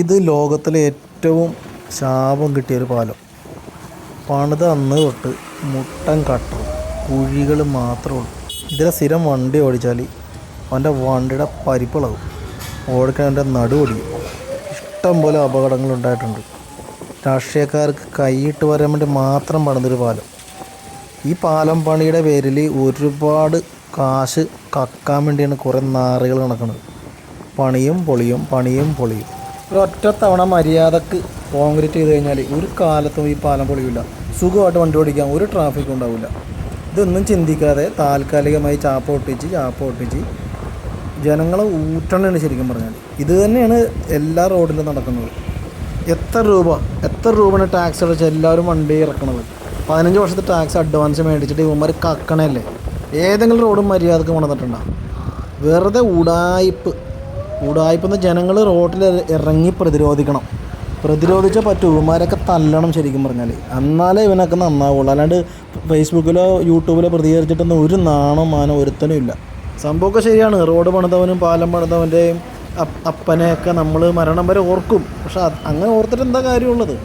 ഇത് ലോകത്തിലെ ഏറ്റവും ശാപം കിട്ടിയൊരു പാലം. പണിത അന്ന് തൊട്ട് മുട്ടൻ കട്ടർ കുഴികൾ മാത്രമേ ഉള്ളൂ. ഇതിലെ സ്ഥിരം വണ്ടി ഓടിച്ചാൽ അവൻ്റെ വണ്ടിയുടെ പരിപ്പിളകും, ഓടിക്കാൻ അവൻ്റെ നടുവൊടിയും. ഇഷ്ടം പോലെ അപകടങ്ങളുണ്ടായിട്ടുണ്ട്. രാഷ്ട്രീയക്കാർക്ക് കൈയിട്ട് വരാൻ വേണ്ടി മാത്രം പണിതൊരു പാലം. ഈ പാലം പണിയുടെ പേരിൽ ഒരുപാട് കാശ് കക്കാൻ വേണ്ടിയാണ് കുറേ നാറുകൾ നടക്കുന്നത്. പണിയും പൊളിയും. ഒരൊറ്റ തവണ മര്യാദക്ക് കോൺക്രീറ്റ് ചെയ്ത് കഴിഞ്ഞാൽ ഒരു കാലത്തും ഈ പാലം പൊളിയില്ല. സുഖമായിട്ട് വണ്ടി ഓടിക്കാൻ ഒരു ട്രാഫിക്കും ഉണ്ടാവില്ല. ഇതൊന്നും ചിന്തിക്കാതെ താൽക്കാലികമായി ചാപ്പ ഒട്ടിച്ച് ജനങ്ങളെ ഊറ്റണയാണ് ശരിക്കും പറഞ്ഞാൽ. ഇത് തന്നെയാണ് എല്ലാ റോഡിലും നടക്കുന്നത്. എത്ര രൂപയാണ് ടാക്സ് അടച്ച് എല്ലാവരും വണ്ടി ഇറക്കണത്. 15 വർഷത്തെ ടാക്സ് അഡ്വാൻസ് മേടിച്ചിട്ട് ഇവന്മാർ കക്കണല്ലേ. ഏതെങ്കിലും റോഡും മര്യാദക്ക് കൊണ്ടുവന്നിട്ടുണ്ടോ? വെറുതെ ഉടായ്പെന്ന് ജനങ്ങൾ റോഡിൽ ഇറങ്ങി പ്രതിരോധിച്ചാൽ പറ്റും. ഇവന്മാരൊക്കെ തല്ലണം ശരിക്കും പറഞ്ഞാൽ, എന്നാലേ ഇവനൊക്കെ നന്നാവുള്ളൂ. അല്ലാണ്ട് ഫേസ്ബുക്കിലോ യൂട്യൂബിലോ പ്രതികരിച്ചിട്ടൊന്നും ഒരു നാണോ മാനോ ഒരുത്തനും ഇല്ല. സംഭവമൊക്കെ ശരിയാണ്. റോഡ് പണിതവനും പാലം പണിതവൻ്റെയും അപ്പനെയൊക്കെ നമ്മൾ മരണം വരെ ഓർക്കും. പക്ഷെ അങ്ങനെ ഓർത്തിട്ട് എന്താ കാര്യമുള്ളത്?